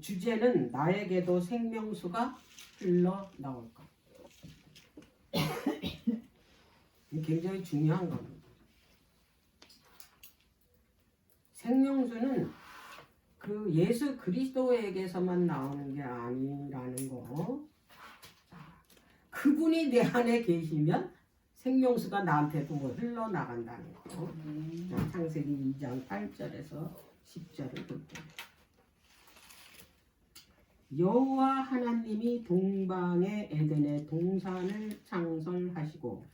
주제는 나에게도 생명수가 흘러나올 것. 굉장히 중요한 겁니다. 생명수는 그 예수 그리스도에게서만 나오는 게 아니라는 거. 그분이 내 안에 계시면 생명수가 나한테도 뭐 흘러나간다는 거. 창세기 2장 8절에서 10절을 볼게요. 여호와 하나님이 동방의 에덴의 동산을 창설하시고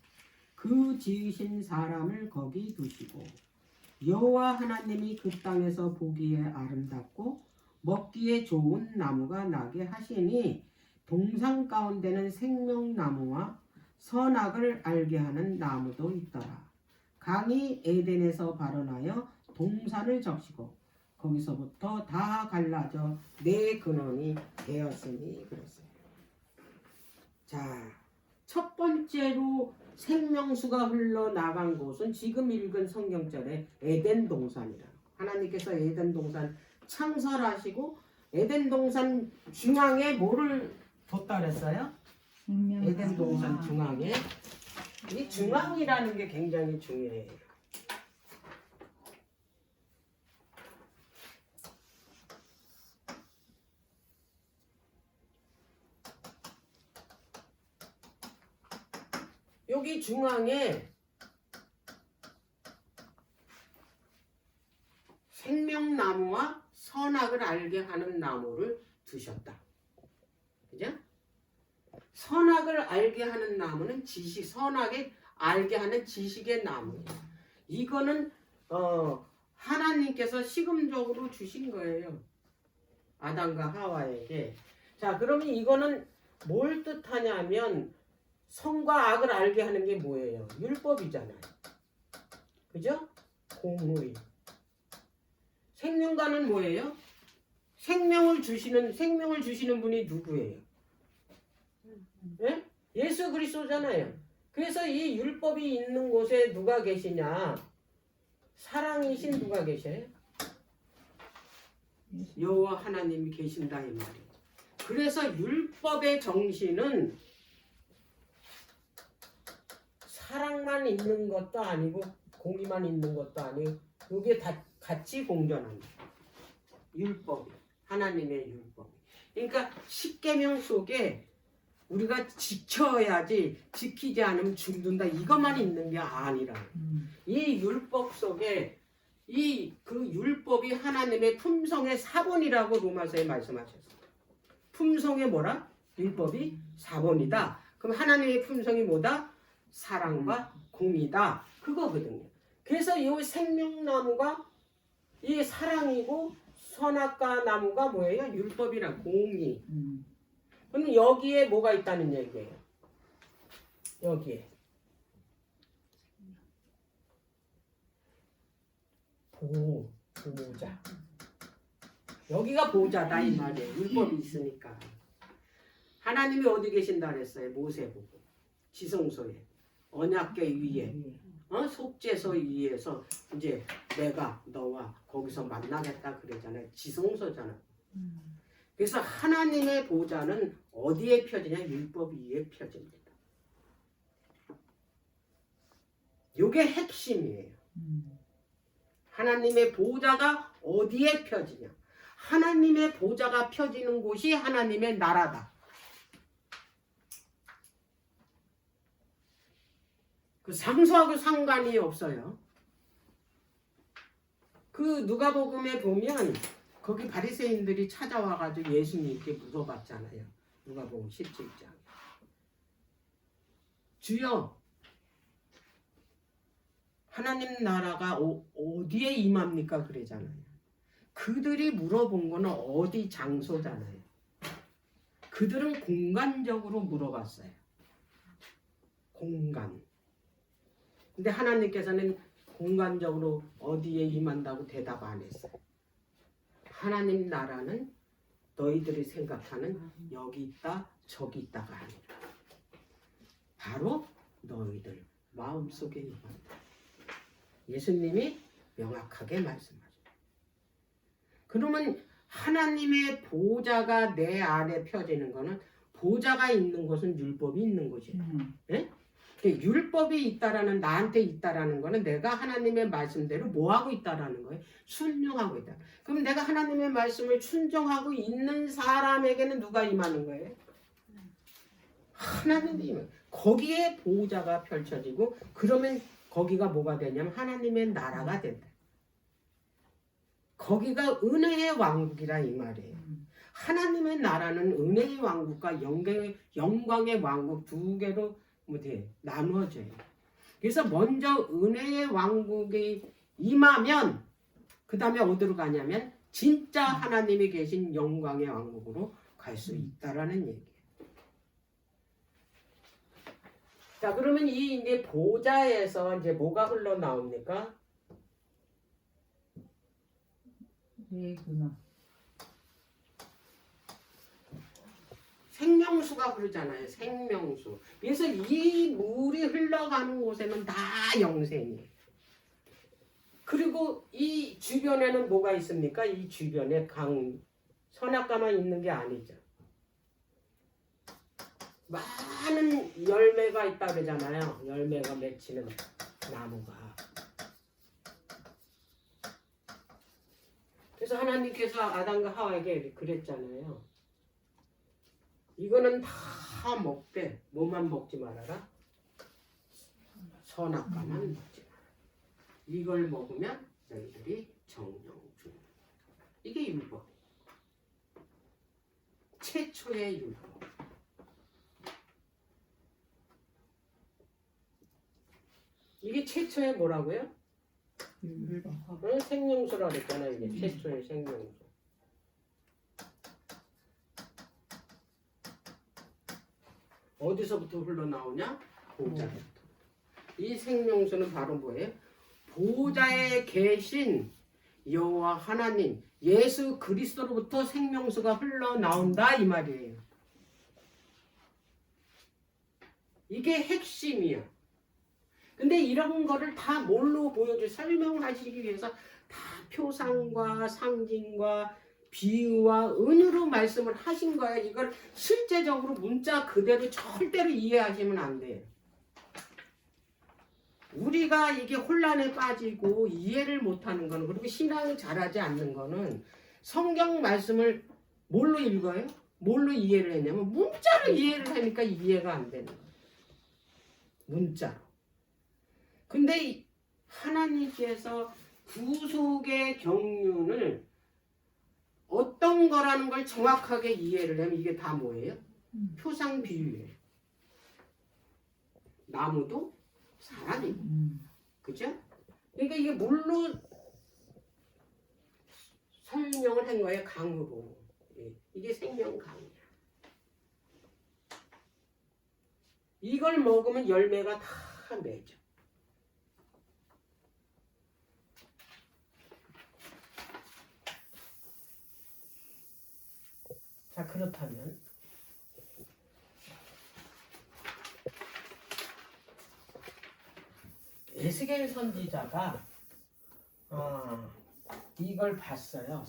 그 지으신 사람을 거기 두시고 여호와 하나님이 그 땅에서 보기에 아름답고 먹기에 좋은 나무가 나게 하시니 동산 가운데는 생명나무와 선악을 알게 하는 나무도 있더라. 강이 에덴에서 발원하여 동산을 적시고 거기서부터 다 갈라져 네 근원이 되었으니 그랬어요. 자, 첫 번째로 생명수가 흘러나간 곳은 지금 읽은 성경절에 에덴 동산이라. 하나님께서 에덴 동산 창설하시고 에덴 동산 중앙에 뭐를 뒀다 그랬어요? 에덴 동산 중앙에. 이 중앙이라는 게 굉장히 중요해요. 여기 중앙에 생명나무와 선악을 알게 하는 나무를 두셨다. 그죠? 선악을 알게 하는 나무는 지식, 선악을 알게 하는 지식의 나무예요. 이거는 하나님께서 시금적으로 주신 거예요. 아담과 하와에게. 자, 그러면 이거는 뭘 뜻하냐면 선과 악을 알게 하는 게 뭐예요? 율법이잖아요. 그죠? 공의. 생명과는 뭐예요? 생명을 주시는 분이 누구예요? 예? 예수 그리스도잖아요. 그래서 이 율법이 있는 곳에 누가 계시냐? 사랑이신 누가 계셔요? 여호와 하나님이 계신다 이 말이에요. 그래서 율법의 정신은 사랑만 있는 것도 아니고 공의만 있는 것도 아니고 이게 다 같이 공존합니다. 율법이, 하나님의 율법이. 그러니까 십계명 속에 우리가 지켜야지 지키지 않으면 죽는다 이것만 있는 게 아니라 이 율법 속에 그 율법이 하나님의 품성의 사본이라고 로마서에 말씀하셨어요. 품성의 뭐라? 율법이 사본이다. 그럼 하나님의 품성이 뭐다? 사랑과 공의다. 그거거든요. 그래서 이 생명나무가 이 사랑이고 선악과 나무가 뭐예요? 율법이랑 공의. 그럼 여기에 뭐가 있다는 얘기예요? 여기에 보호자. 여기가 보호자다 이 말이에요. 율법이 있으니까. 하나님이 어디 계신다 그랬어요? 모세보고 지성소에 언약궤 위에 속죄소 위에서 이제 내가 너와 거기서 만나겠다 그러잖아요. 지성소잖아. 그래서 하나님의 보좌는 어디에 펴지냐? 율법 위에 펴집니다. 이게 핵심이에요. 하나님의 보좌가 어디에 펴지냐? 하나님의 보좌가 펴지는 곳이 하나님의 나라다. 그 상수하고 상관이 없어요. 그 누가복음에 보면 거기 바리새인들이 찾아와가지고 예수님께 물어봤잖아요. 누가복음 17장. 주여, 하나님 나라가 어디에 임합니까? 그러잖아요. 그들이 물어본 거는 어디 장소잖아요. 그들은 공간적으로 물어봤어요. 공간. 근데 하나님께서는 공간적으로 어디에 임한다고 대답 안 했어요. 하나님 나라는 너희들이 생각하는 여기 있다 저기 있다가 아니라 바로 너희들 마음속에 임한다. 예수님이 명확하게 말씀하죠. 그러면 하나님의 보좌가 내 안에 펴지는 거는 보좌가 있는 곳은 율법이 있는 곳이에요. 예? 율법이 있다라는 나한테 있다라는 거는 내가 하나님의 말씀대로 뭐 하고 있다라는 거예요. 순종하고 있다. 그럼 내가 하나님의 말씀을 순종하고 있는 사람에게는 누가 임하는 거예요? 하나님이 임하는 거예요. 거기에 보좌가 펼쳐지고 그러면 거기가 뭐가 되냐면 하나님의 나라가 된다. 거기가 은혜의 왕국이라 이 말이에요. 하나님의 나라는 은혜의 왕국과 영광의 왕국 두 개로 나누어져요. 그래서 먼저 은혜의 왕국이 임하면 그 다음에 어디로 가냐면 진짜 하나님이 계신 영광의 왕국으로 갈 수 있다라는 얘기예요. 자, 그러면 이 이제 보좌에서 이제 뭐가 흘러나옵니까? 예구나. 생명수가 흐르잖아요. 생명수. 그래서 이 물이 흘러가는 곳에는 다 영생이에요. 그리고 이 주변에는 뭐가 있습니까? 이 주변에 선악과만 있는 게 아니죠. 많은 열매가 있다 그러잖아요. 열매가 맺히는 나무가. 그래서 하나님께서 아담과 하와에게 그랬잖아요. 이거는 다 먹되 뭐만 먹지 말아라? 선악과만 먹지 마라. 이걸 먹으면 너희들이 정령 죽는다. 이게 율법. 최초의 율법. 이게 최초의 뭐라고요? 율법. 생명수라고 했잖아요. 이게 최초의 생명수. 어디서부터 흘러나오냐? 보좌부터. 이 생명수는 바로 뭐예요? 보좌에 계신 여호와 하나님 예수 그리스도로부터 생명수가 흘러나온다 이 말이에요. 이게 핵심이야. 근데 이런 거를 다 뭘로 설명을 하시기 위해서 다 표상과 상징과 비유와 은유로 말씀을 하신 거야. 이걸 실제적으로 문자 그대로 절대로 이해하시면 안 돼요. 우리가 이게 혼란에 빠지고 이해를 못하는 거는, 그리고 신앙을 잘하지 않는 거는 성경 말씀을 뭘로 읽어요? 뭘로 이해를 했냐면 문자로 이해를 하니까 이해가 안 되는 거예요. 문자로. 근데 하나님께서 구속의 경륜을 어떤 거라는 걸 정확하게 이해를 하면 이게 다 뭐예요? 표상 비유예요. 나무도 사람이고, 그죠? 그러니까 이게 뭘로 설명을 한 거예요? 강으로. 이게 생명강이야. 이걸 먹으면 열매가 다 맺어. 자, 그렇다면 에스겔 선지자가 이걸 봤어요.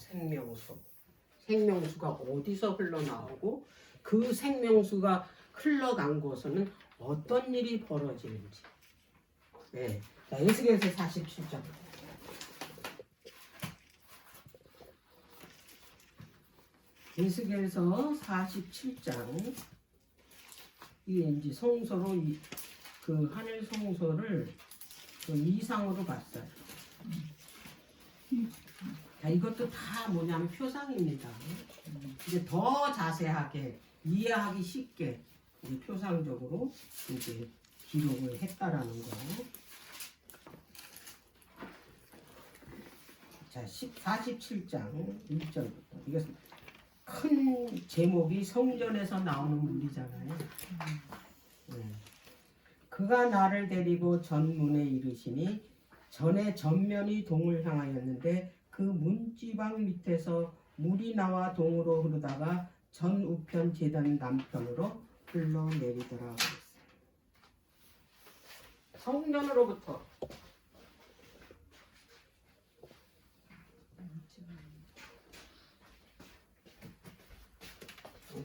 생명수가 어디서 흘러나오고 그 생명수가 흘러간 곳에는 어떤 일이 벌어지는지. 네. 자, 에스겔서 47장. 에스겔서 47장. 이게 이제 성소로 그 하늘 성소를 그 이상으로 봤어요. 자, 이것도 다 뭐냐면 표상입니다. 이제 더 자세하게 이해하기 쉽게 이제 표상적으로 이제 기록을 했다라는 거. 자, 47장 1절부터. 이거 큰 제목이 성전에서 나오는 물이잖아요. 그가 나를 데리고 전문에 이르시니 전에 전면이 동을 향하였는데 그 문지방 밑에서 물이 나와 동으로 흐르다가 전 우편 제단 남편으로 흘러내리더라. 성전으로부터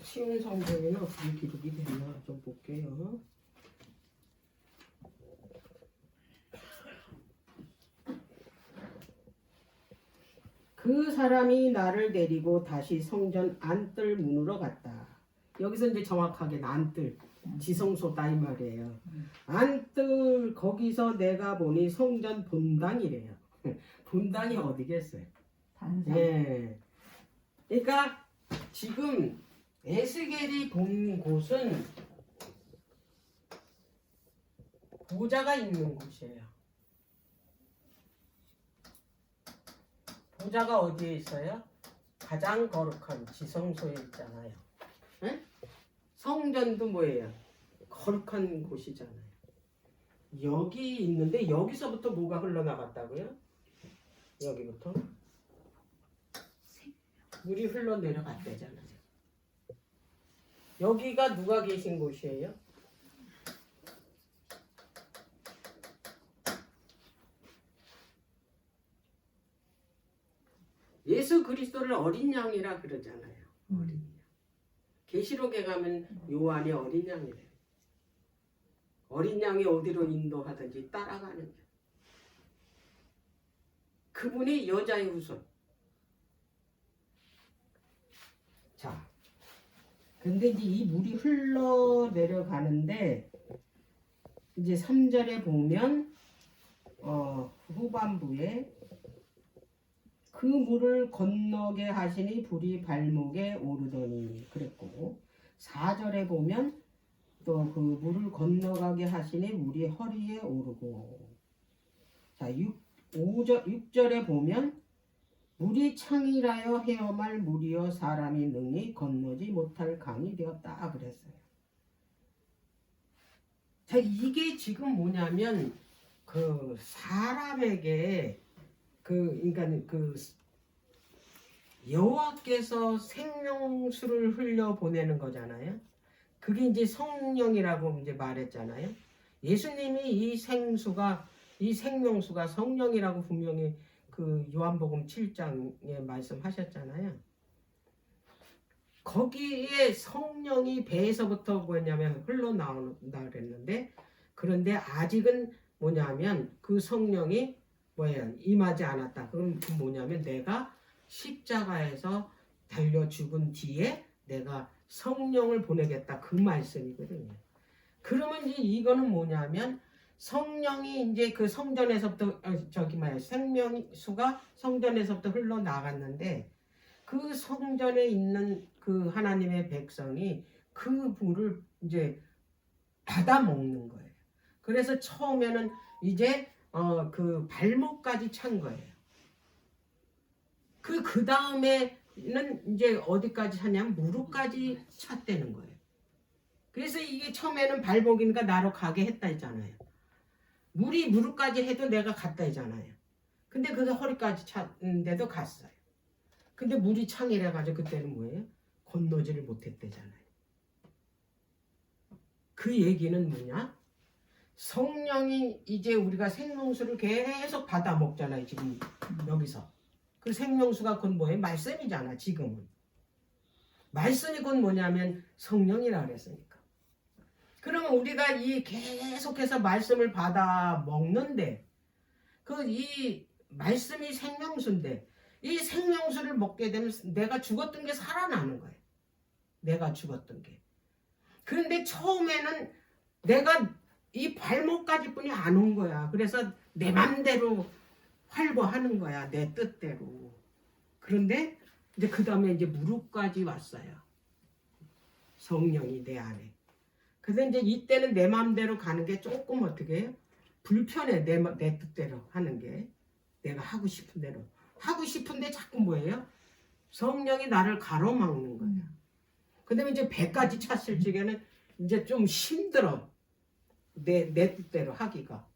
쉬운 성경에는 어떻게 기록이 됐나 좀 볼게요. 그 사람이 나를 데리고 다시 성전 안뜰 문으로 갔다. 여기서 이제 정확하게 안뜰 지성소다 이 말이에요. 안뜰 거기서 내가 보니 성전 본당이래요. 본당이 어디겠어요? 단상. 예. 그러니까 지금 에스겔이 본 곳은 보좌가 있는 곳이에요. 보좌가 어디에 있어요? 가장 거룩한 지성소에 있잖아요. 예? 성전도 뭐예요? 거룩한 곳이잖아요. 여기 있는데 여기서부터 뭐가 흘러나갔다고요? 여기부터 물이 흘러내려갔대잖아요. 여기가 누가 계신 곳이에요? 예수 그리스도를 어린 양이라 그러잖아요. 어린 양. 계시록에 가면 요한이 어린 양이래요. 어린 양이 어디로 인도하든지 따라가는 양. 그분이 여자의 후손. 자, 근데 이제 이 물이 흘러 내려가는데 이제 3절에 보면 후반부에 그 물을 건너게 하시니 불이 발목에 오르더니 그랬고 4절에 보면 또 그 물을 건너가게 하시니 물이 허리에 오르고 자 6절에 보면 물이 창이라여 헤엄할 물이여 사람이 능히 건너지 못할 강이 되었다 그랬어요. 자 이게 지금 뭐냐면 그 사람에게 그러니까 그 여호와께서 생명수를 흘려 보내는 거잖아요. 그게 이제 성령이라고 이제 말했잖아요. 예수님이 이 생명수가 성령이라고 분명히 그 요한복음 7장에 말씀하셨잖아요. 거기에 성령이 배에서부터 뭐냐면 흘러나온다 그랬는데 그런데 아직은 뭐냐면 그 성령이 뭐예요? 임하지 않았다. 그럼 그 뭐냐면 내가 십자가에서 달려 죽은 뒤에 내가 성령을 보내겠다. 그 말씀이거든요. 그러면 이제 이거는 뭐냐면 성령이 이제 그 성전에서부터 생명수가 성전에서부터 흘러나갔는데 그 성전에 있는 그 하나님의 백성이 그 물을 이제 받아 먹는 거예요. 그래서 처음에는 이제 그 발목까지 찬 거예요. 그 다음에는 이제 어디까지 차냐면 무릎까지 찼다는 거예요. 그래서 이게 처음에는 발목이니까 나로 가게 했다 했잖아요. 물이 무릎까지 해도 내가 갔다 했잖아요. 근데 그게 허리까지 찼는데도 갔어요. 근데 물이 창이래 가지고 그때는 뭐예요? 건너지를 못했대잖아요. 그 얘기는 뭐냐? 성령이 이제 우리가 생명수를 계속 받아 먹잖아요. 지금 여기서. 그 생명수가 곧 뭐예요? 말씀이잖아. 지금은. 말씀이 곧 뭐냐면 성령이라 그랬으니까. 그러면 우리가 이 계속해서 말씀을 받아 먹는데 그 이 말씀이 생명수인데 이 생명수를 먹게 되면 내가 죽었던 게 살아나는 거예요. 내가 죽었던 게. 그런데 처음에는 내가 이 발목까지 뿐이 안 온 거야. 그래서 내 맘대로 활보하는 거야. 내 뜻대로. 그런데 이제 그 다음에 이제 무릎까지 왔어요. 성령이 내 안에. 그래서 이제 이때는 내 맘대로 가는 게 조금 어떻게 해요? 불편해. 내 뜻대로 하는 게. 내가 하고 싶은 대로. 하고 싶은데 자꾸 뭐예요? 성령이 나를 가로막는 거야. 그 다음에 이제 배까지 찼을 적에는 이제 좀 힘들어. 내 뜻대로 하기가.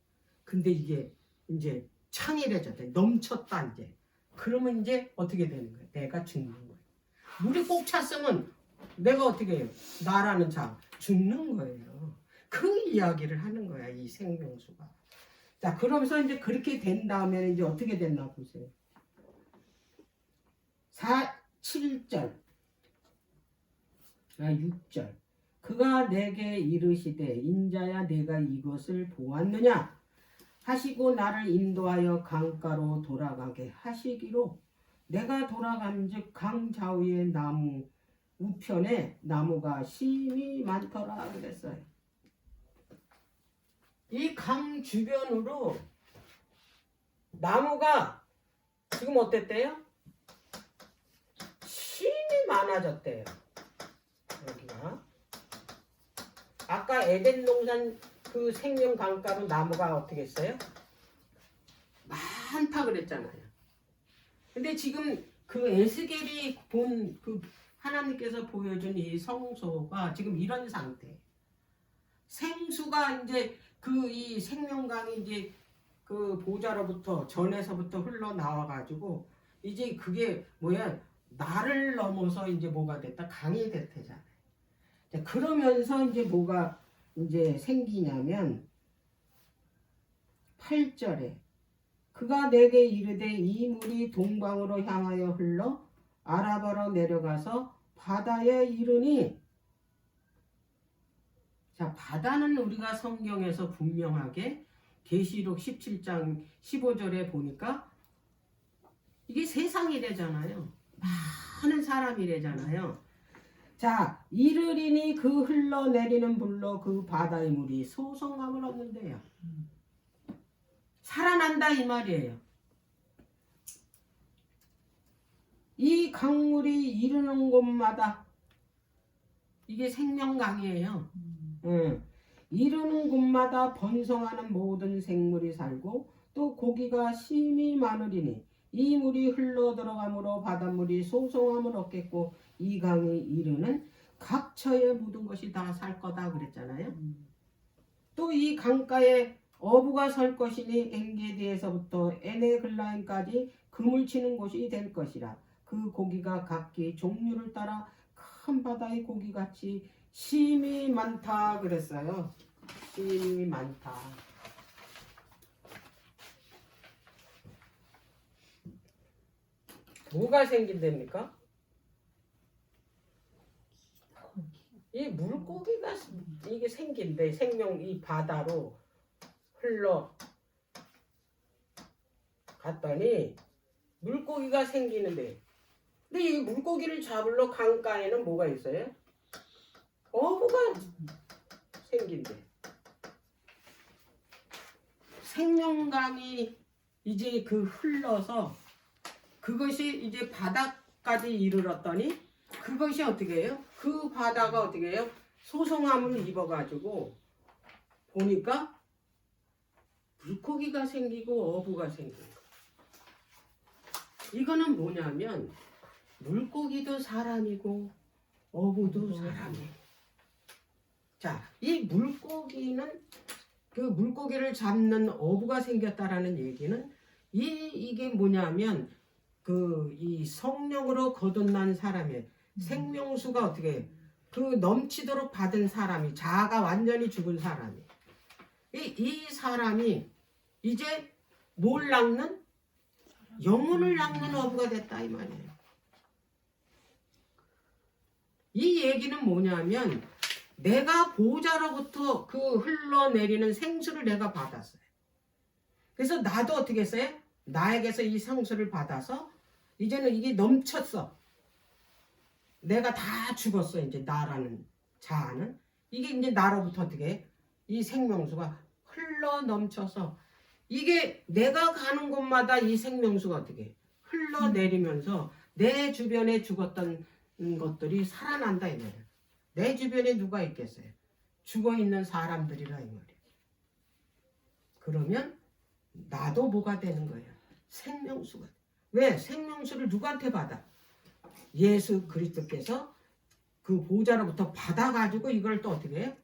근데 이게 이제 창이래졌다. 넘쳤다 이제. 그러면 이제 어떻게 되는 거야? 내가 죽는 거야. 물이 꼭 찼으면 내가 어떻게 해요? 나라는 자 죽는 거예요. 그 이야기를 하는 거야. 이 생명수가. 자 그러면서 이제 그렇게 된 다음에 이제 어떻게 됐나 보세요. 7절 6절. 그가 내게 이르시되 인자야 내가 이것을 보았느냐 하시고 나를 인도하여 강가로 돌아가게 하시기로 내가 돌아간즉 강 좌우의 나무 우편에 나무가 심이 많더라 그랬어요. 이 강 주변으로 나무가 지금 어땠대요? 심이 많아졌대요. 여기가 아까 에덴 동산 그 생명 강가로 나무가 어떻게 했어요? 많다 그랬잖아요. 근데 지금 그 에스겔이 본 그 하나님께서 보여준 이 성소가 지금 이런 상태. 생수가 이제 그 이 생명강이 이제 그 보좌로부터 전에서부터 흘러 나와 가지고 이제 그게 뭐야 나를 넘어서 이제 뭐가 됐다 강이 됐대잖아요. 그러면서 이제 뭐가 이제 생기냐면 8절에 그가 내게 이르되 이 물이 동방으로 향하여 흘러 아라바로 내려가서 바다에 이르니 자 바다는 우리가 성경에서 분명하게 계시록 17장 15절에 보니까 이게 세상이래잖아요. 많은 사람이래잖아요. 자 이르리니 그 흘러내리는 불로 그 바다의 물이 소성함을 얻는데요. 살아난다 이 말이에요. 이 강물이 이르는 곳마다 이게 생명강이에요. 이르는 곳마다 번성하는 모든 생물이 살고 또 고기가 심히 많으리니 이 물이 흘러 들어가므로 바닷물이 소성함을 얻겠고 이 강이 이르는 각처에 묻은 것이 다 살 거다 그랬잖아요. 또 이 강가에 어부가 설 것이니 엔게디에서부터 에네글라임까지 그물 치는 곳이 될 것이라. 그 고기가 각기 종류를 따라 큰 바다의 고기같이 심이 많다 그랬어요. 심이 많다. 뭐가 생긴답니까? 이 물고기가 이게 생긴대. 생명 이 바다로 흘러 갔더니 물고기가 생기는데 근데 이 물고기를 잡으러 강가에는 뭐가 있어요? 어부가 생긴대. 생명강이 이제 그 흘러서 그것이 이제 바다까지 이르렀더니 그것이 어떻게 해요? 그 바다가 어떻게 해요? 소성함을 입어가지고 보니까 물고기가 생기고 어부가 생기고 이거는 뭐냐면 물고기도 사람이고 어부도 사람이에요. 자, 이 물고기는 그 물고기를 잡는 어부가 생겼다라는 얘기는 이게 뭐냐면 그 이 성령으로 거듭난 사람의 생명수가 어떻게 그 넘치도록 받은 사람이 자아가 완전히 죽은 사람이 이 사람이 이제 뭘 낚는? 영혼을 낚는 어부가 됐다 이 말이에요. 이 얘기는 뭐냐면 내가 보호자로부터 그 흘러내리는 생수를 내가 받았어요. 그래서 나도 어떻게 했어요? 나에게서 이 생수를 받아서 이제는 이게 넘쳤어. 내가 다 죽었어. 이제 나라는 자아는 이게 이제 나로부터 어떻게 이 생명수가 흘러 넘쳐서 이게 내가 가는 곳마다 이 생명수가 어떻게 흘러내리면서 내 주변에 죽었던 것들이 살아난다 이 말이야. 내 주변에 누가 있겠어요? 죽어있는 사람들이라 이 말이야. 그러면 나도 뭐가 되는 거야? 생명수가. 왜? 생명수를 누구한테 받아? 예수 그리스도께서 그 보좌로부터 받아가지고 이걸 또 어떻게 해요?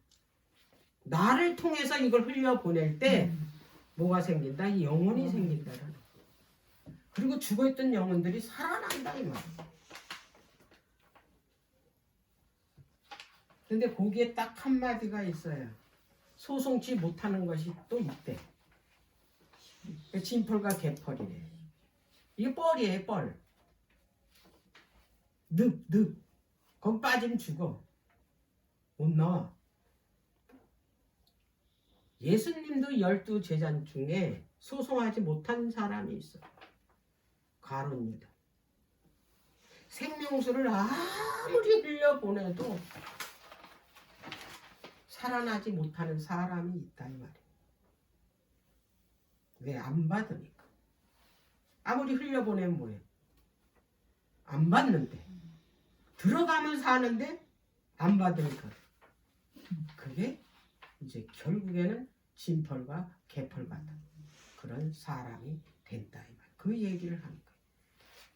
나를 통해서 이걸 흘려보낼 때 뭐가 생긴다? 이 영혼이 생긴다라는. 그리고 죽어있던 영혼들이 살아난다 이 말이야. 근데 거기에 딱 한마디가 있어요. 소송치 못하는 것이 또 있대. 진펄과 개펄이래. 이게 뻘이에요, 뻘. 늪. 거기 빠지면 죽어. 못 나와. 예수님도 12제자 중에 소송하지 못한 사람이 있어. 가룟유다. 생명수를 아무리 흘려보내도 살아나지 못하는 사람이 있다 이 말이야. 왜? 안 받으니까. 아무리 흘려보내면 뭐예요? 안 받는데. 들어가면 사는데 안 받으니까. 그게 이제 결국에는 진펄과 개펄 같은 그런 사람이 된다 이 말. 그 얘기를 하는 거예요.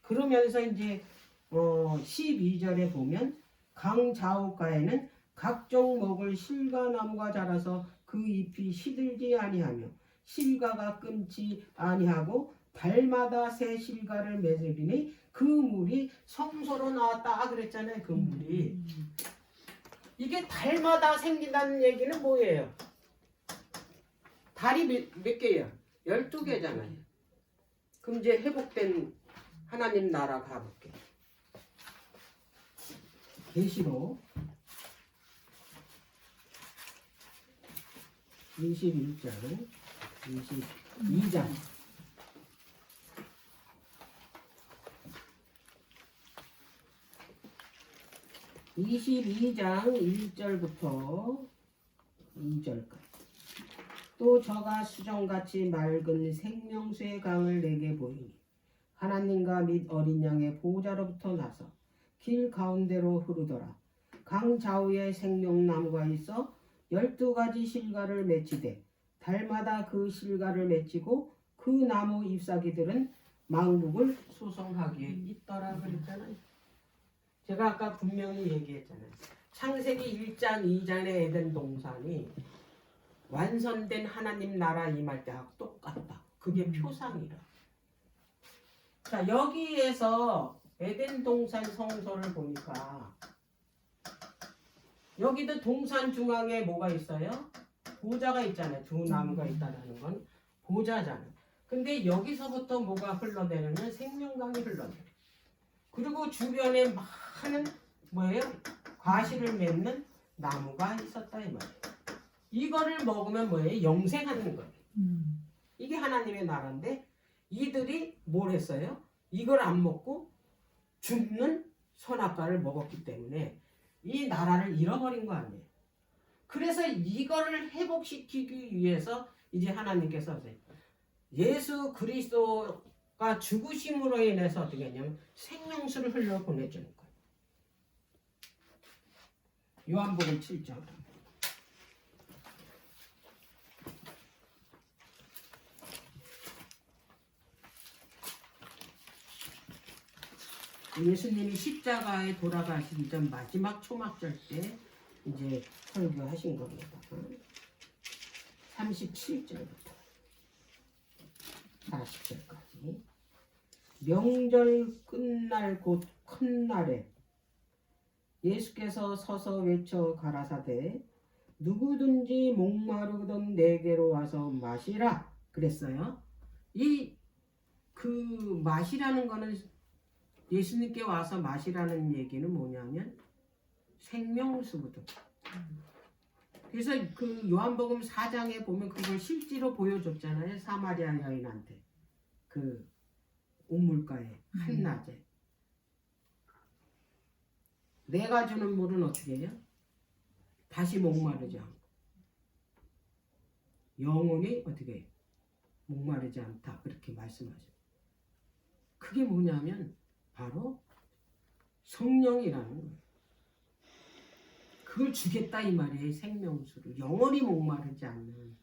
그러면서 이제 12절에 보면 강좌우가에는 각종 먹을 실과나무가 자라서 그 잎이 시들지 아니하며 실과가 끊지 아니하고 달마다 새 실과를 맺으리니 그 물이 성소로 나왔다 그랬잖아요. 그 물이. 이게 달마다 생긴다는 얘기는 뭐예요? 달이 몇 개예요? 12개잖아요. 그럼 이제 회복된 하나님 나라 가볼게. 계시록 21장 22장 22장 1절부터 2절까지. 또 저가 수정같이 맑은 생명수의 강을 내게 보이니 하나님과 및 어린 양의 보호자로부터 나서 길 가운데로 흐르더라. 강 좌우에 생명나무가 있어 12가지 실과를 맺히되 달마다 그 실과를 맺히고 그 나무 잎사귀들은 망국을 소성하기에 있더라 그랬잖아요. 제가 아까 분명히 얘기했잖아요. 창세기 1장 2장의 에덴 동산이 완성된 하나님 나라 임할 때하고 똑같다. 그게 표상이라. 자, 여기에서 에덴 동산 성소를 보니까 여기도 동산 중앙에 뭐가 있어요? 보좌가 있잖아요. 두 나무가 있다는 건 보좌잖아요. 근데 여기서부터 뭐가 흘러내리는 생명강이 흘러내려. 그리고 주변에 많은 뭐예요? 과실을 맺는 나무가 있었다 이 말이에요. 이거를 먹으면 뭐예요? 영생하는 거예요. 이게 하나님의 나라인데 이들이 뭘 했어요? 이걸 안 먹고 죽는 선악과를 먹었기 때문에 이 나라를 잃어버린 거 아니에요. 그래서 이거를 회복시키기 위해서 이제 하나님께서 예수 그리스도가 죽으심으로 인해서 어떻게 했냐면 생명수를 흘려 보내주는 거예요. 요한복음 7장. 예수님이 십자가에 돌아가시기 전 마지막 초막절 때 이제 설교하신 겁니다. 37절부터 40절까지. 명절 끝날 곧 큰 날에 예수께서 서서 외쳐 가라사대 누구든지 목마르거든 내게로 와서 마시라 그랬어요. 이 그 마시라는 거는 예수님께 와서 마시라는 얘기는 뭐냐면 생명수거든. 그래서 그 요한복음 4장에 보면 그걸 실제로 보여줬잖아요. 사마리아 여인한테 그 우물가에 한낮에 내가 주는 물은 어떻게 해요? 다시 목마르지 않고 영원히 어떻게 해요? 목마르지 않다 그렇게 말씀하죠. 그게 뭐냐면 바로 성령이라는 거예요. 그걸 주겠다 이 말이에요. 생명수를 영원히 목마르지 않는.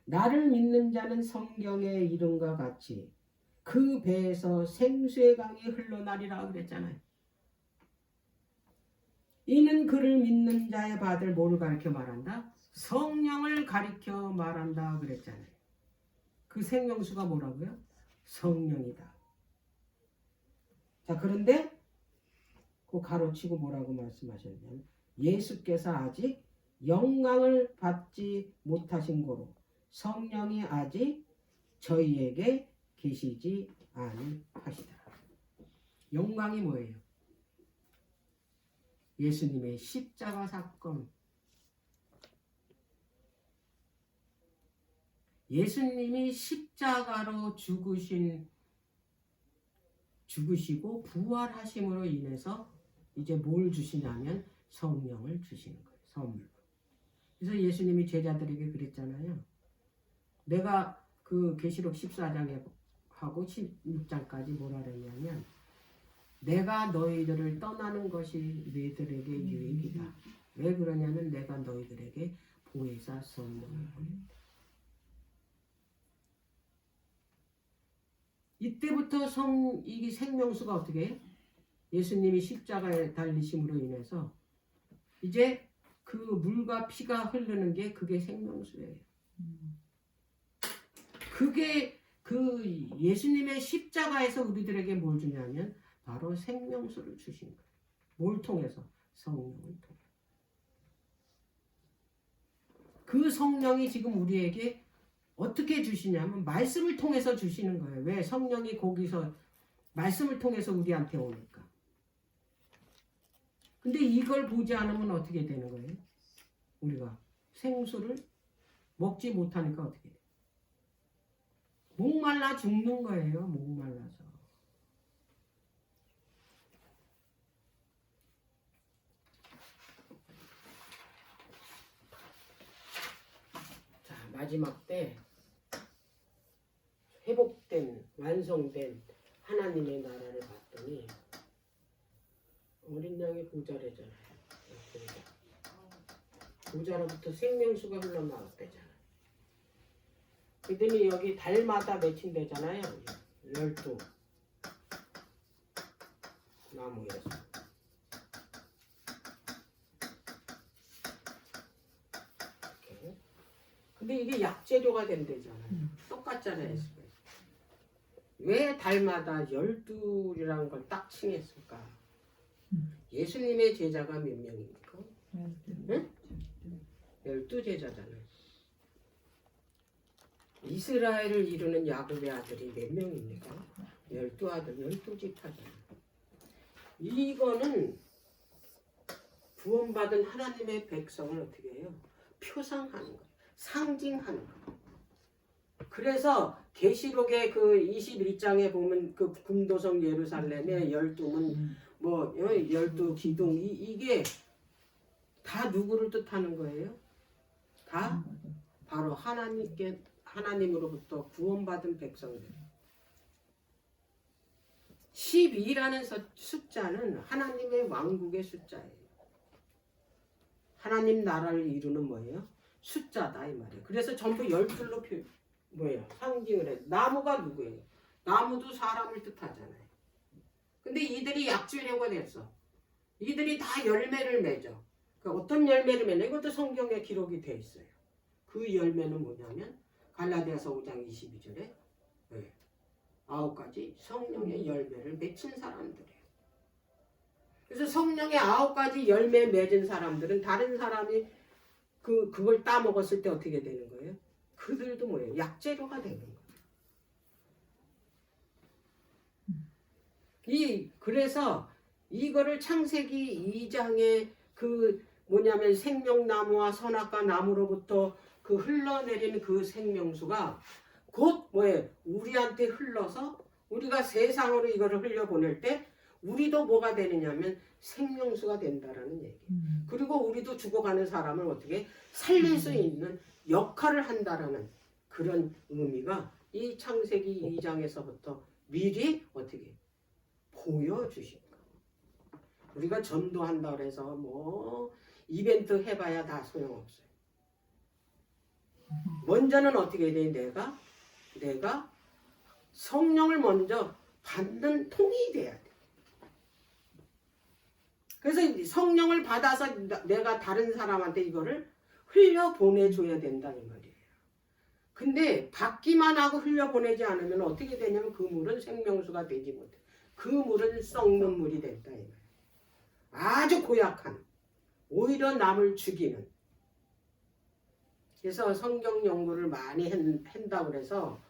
나를 믿는 자는 성경의 이름과 같이 그 배에서 생수의 강이 흘러나리라 그랬잖아요. 이는 그를 믿는 자의 받을 뭐를 가리켜 말한다? 성령을 가리켜 말한다 그랬잖아요. 그 생명수가 뭐라고요? 성령이다. 자, 그런데 그 가로치고 뭐라고 말씀하셨냐면 예수께서 아직 영광을 받지 못하신 고로 성령이 아직 저희에게 계시지 아니하시더라. 영광이 뭐예요? 예수님의 십자가 사건. 예수님이 십자가로 죽으시고 부활하심으로 인해서 이제 뭘 주시냐면 성령을 주시는 거예요. 선물로. 그래서 예수님이 제자들에게 그랬잖아요. 내가 그 계시록 14장에 하고 16장까지 뭐라 그랬냐면 내가 너희들을 떠나는 것이 너희들에게 유익이다. 왜 그러냐면 내가 너희들에게 보혜사 성령을 보낸다. 이때부터 이 생명수가 어떻게 해? 예수님이 십자가에 달리심으로 인해서 이제 그 물과 피가 흐르는 게 그게 생명수예요. 그게 그 예수님의 십자가에서 우리들에게 뭘 주냐면 바로 생명수를 주신 거예요. 뭘 통해서? 성령을 통해. 그 성령이 지금 우리에게 어떻게 주시냐면 말씀을 통해서 주시는 거예요. 왜? 성령이 거기서 말씀을 통해서 우리한테 오니까. 근데 이걸 보지 않으면 어떻게 되는 거예요? 우리가 생수를 먹지 못하니까 어떻게 돼요? 목말라 죽는 거예요. 목말라서. 자, 마지막 때 회복된, 완성된 하나님의 나라를 봤더니 어린 양의 보좌래잖아요. 보좌로부터 생명수가 흘러나왔대잖아요. 그랬더니 여기 달마다 매칭되잖아요. 12 나무에서. 이렇게. 근데 이게 약재료가 된대잖아요. 똑같잖아요. 왜 달마다 12이라는 걸 딱 칭했을까? 예수님의 제자가 몇 명입니까? 응? 12제자잖아요. 이스라엘을 이루는 야곱의 아들이 몇 명입니까? 12아들, 12지파잖아요. 이거는 구원받은 하나님의 백성을 어떻게 해요? 표상하는 거예요. 상징하는 거예요. 그래서 계시록의 그 21장에 보면 그 금도성 예루살렘의 12문 뭐 12기둥 이게 다 누구를 뜻하는 거예요? 다 바로 하나님으로부터 구원받은 백성들. 12라는 숫자는 하나님의 왕국의 숫자예요. 하나님 나라를 이루는 뭐예요? 숫자다 이 말이에요. 그래서 전부 12로 뭐예요? 상징을 해. 나무가 누구예요? 나무도 사람을 뜻하잖아요. 근데 이들이 약재료가 됐어. 이들이 다 열매를 맺어. 그러니까 어떤 열매를 맺냐? 이것도 성경에 기록이 돼 있어요. 그 열매는 뭐냐면 갈라디아서 5장 22절에 9가지 성령의 열매를 맺힌 사람들이에요. 그래서 성령의 9가지 열매 맺은 사람들은 다른 사람이 그걸 따먹었을 때 어떻게 되는 거예요? 그들도 뭐예요? 약재료가 되는 거예요. 그래서 이거를 창세기 2장에 그 뭐냐면 생명나무와 선악과 나무로부터 그 흘러내리는 그 생명수가 곧 뭐예요? 우리한테 흘러서 우리가 세상으로 이거를 흘려보낼 때 우리도 뭐가 되느냐면 생명수가 된다라는 얘기예요. 그리고 우리도 죽어가는 사람을 어떻게 살릴 수 있는 역할을 한다라는 그런 의미가 이 창세기 2장에서부터 미리 어떻게 보여주신 거예요. 우리가 전도한다 그래서 뭐 이벤트 해봐야 다 소용없어요. 먼저는 어떻게 돼? 내가 성령을 먼저 받는 통이 돼야 돼. 그래서 성령을 받아서 내가 다른 사람한테 이거를 흘려보내줘야 된다 이 말이에요. 근데 받기만 하고 흘려보내지 않으면 어떻게 되냐면 그 물은 생명수가 되지 못해. 그 물은 썩는 물이 된다 이 말이에요. 아주 고약한, 오히려 남을 죽이는. 그래서 성경 연구를 많이 한다고 그래서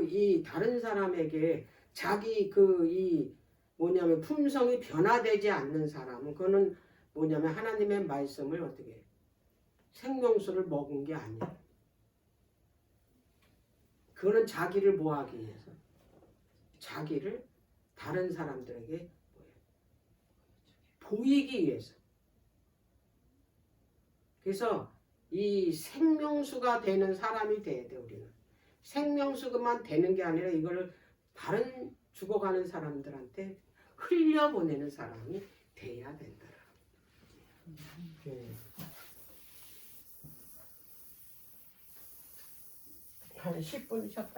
이 다른 사람에게 자기 뭐냐면 품성이 변화되지 않는 사람은 그거는 뭐냐면 하나님의 말씀을 어떻게 해? 생명수를 먹은 게 아니야. 그거는 자기를 뭐하기 위해서? 자기를 다른 사람들에게 보이기 위해서. 그래서 이 생명수가 되는 사람이 돼야 돼. 우리는 생명수만 되는 게 아니라 이거를 다른 죽어가는 사람들한테 흘려보내는 사람이 돼야 된다. 한 10분 쉬었다.